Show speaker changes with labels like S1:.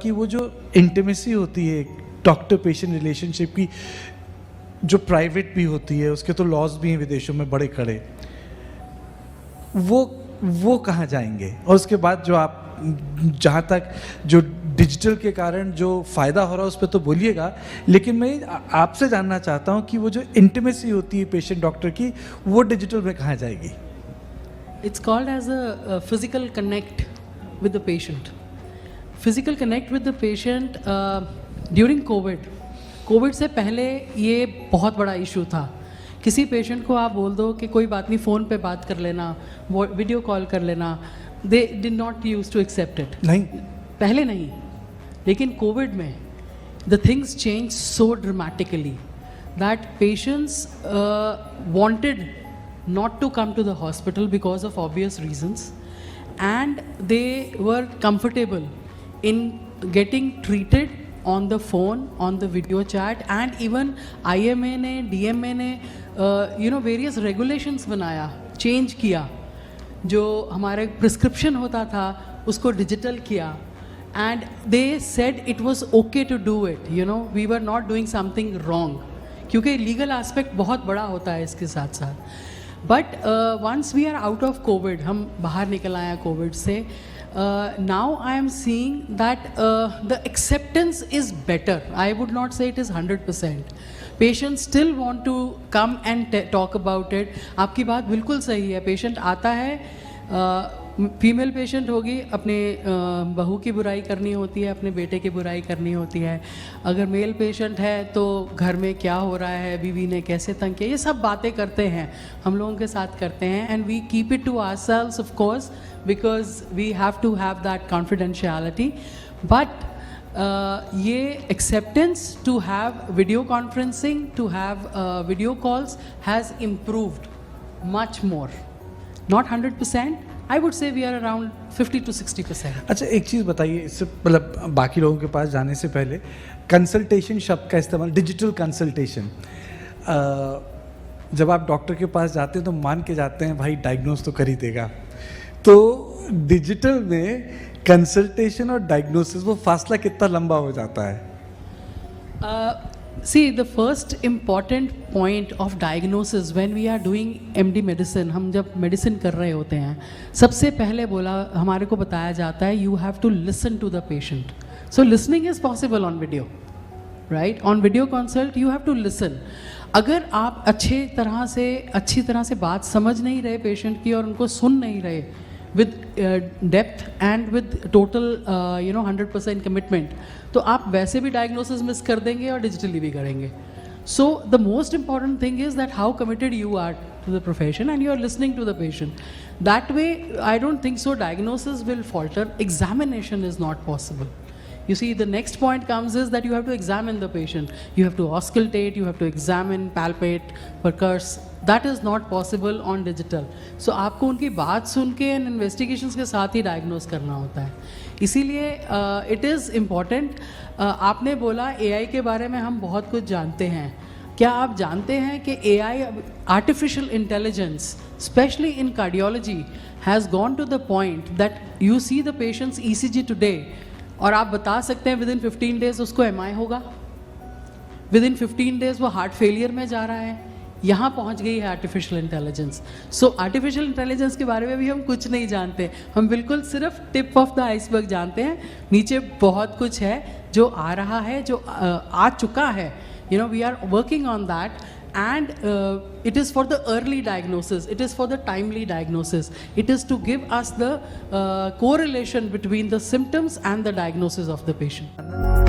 S1: कि वो जो इंटीमेसी होती है डॉक्टर पेशेंट रिलेशनशिप की, जो प्राइवेट भी होती है, उसके तो लॉज भी हैं विदेशों में बड़े खड़े, वो कहाँ जाएंगे? और उसके बाद जो आप जहाँ तक जो डिजिटल के कारण जो फ़ायदा हो रहा है उस पर तो बोलिएगा, लेकिन मैं आपसे जानना चाहता हूँ कि वो जो इंटीमेसी होती है पेशेंट डॉक्टर की, वो डिजिटल में कहाँ जाएगी?
S2: It's called as a physical connect with the patient. Physical connect with the patient during Covid से पहले ये बहुत बड़ा इशू था. किसी पेशेंट को आप बोल दो कि कोई बात नहीं, फ़ोन पे बात कर लेना, वीडियो कॉल कर लेना, they did not use to accept it.
S1: नहीं,
S2: पहले नहीं, लेकिन कोविड में the things change so dramatically that patients wanted not to come to the hospital because of obvious reasons, and they were comfortable in getting treated on the phone, on the video chat, and even IMA ने DMA ने various regulations बनाया, change किया, जो हमारे prescription होता था उसको digital किया, and they said it was okay to do it, we were not doing something wrong, क्योंकि legal aspect बहुत बड़ा होता है इसके साथ साथ. But once we are out of COVID, हम बाहर निकल आए हैं कोविड से, now I am seeing that the acceptance is better. I would not say it is 100%. Patient still want to come and talk about it. आपकी बात बिल्कुल सही है. पेशेंट आता है, फीमेल पेशेंट होगी, अपने बहू की बुराई करनी होती है, अपने बेटे की बुराई करनी होती है. अगर मेल पेशेंट है तो घर में क्या हो रहा है, बीवी ने कैसे तंग किया, ये सब बातें करते हैं, हम लोगों के साथ करते हैं. And we keep it to ourselves of course, because we have to have that confidentiality. But ये acceptance to have video conferencing, to have video calls has improved much more. Not 100%, I would say we are around 50 to 60%.
S1: अच्छा, एक चीज़ बताइए, इससे मतलब बाकी लोगों के पास जाने से पहले, कंसल्टेशन शब्द का इस्तेमाल, डिजिटल कंसल्टेशन, जब आप डॉक्टर के पास जाते हैं तो मान के जाते हैं भाई डायग्नोज तो कर ही देगा. तो डिजिटल में कंसल्टेशन और डायग्नोसिस, वो फासला कितना लंबा हो जाता है?
S2: See, the first important point of diagnosis when we are doing MD medicine, हम जब मेडिसिन कर रहे होते हैं, सबसे पहले हमारे को बताया जाता है you have to listen to the patient. So listening is possible on video, right? On video consult you have to listen. अगर आप अच्छी तरह से बात समझ नहीं रहे पेशेंट की और उनको सुन नहीं रहे with depth and with total 100% commitment, तो आप वैसे भी डायग्नोसिस मिस कर देंगे और डिजिटली भी करेंगे. So the most important thing is that how committed you are to the profession and you are listening to the patient. That way I don't think so diagnosis will falter. Examination is not possible. You see, the next point comes is that you have to examine the patient. You have to auscultate, you have to examine, palpate, percurse. That is not possible on digital. So आपको उनकी बात सुन के investigations के साथ ही diagnose करना होता है. इसीलिए इट इज़ इम्पॉर्टेंट. आपने बोला AI के बारे में हम बहुत कुछ जानते हैं. क्या आप जानते हैं कि AI, artificial intelligence, specially in cardiology, has gone to the point that you see the patients ECG today और आप बता सकते हैं विदिन 15 डेज उसको MI होगा, विदिन 15 डेज वो हार्ट फेलियर में जा रहा है. यहाँ पहुँच गई है artificial intelligence. So artificial intelligence के बारे में भी हम कुछ नहीं जानते. हम बिल्कुल सिर्फ टिप ऑफ द आइसबर्ग जानते हैं. नीचे बहुत कुछ है जो आ रहा है, जो आ चुका है. We are working on that. And it is for the early diagnosis, it is for the timely diagnosis, it is to give us the correlation between the symptoms and the diagnosis of the patient.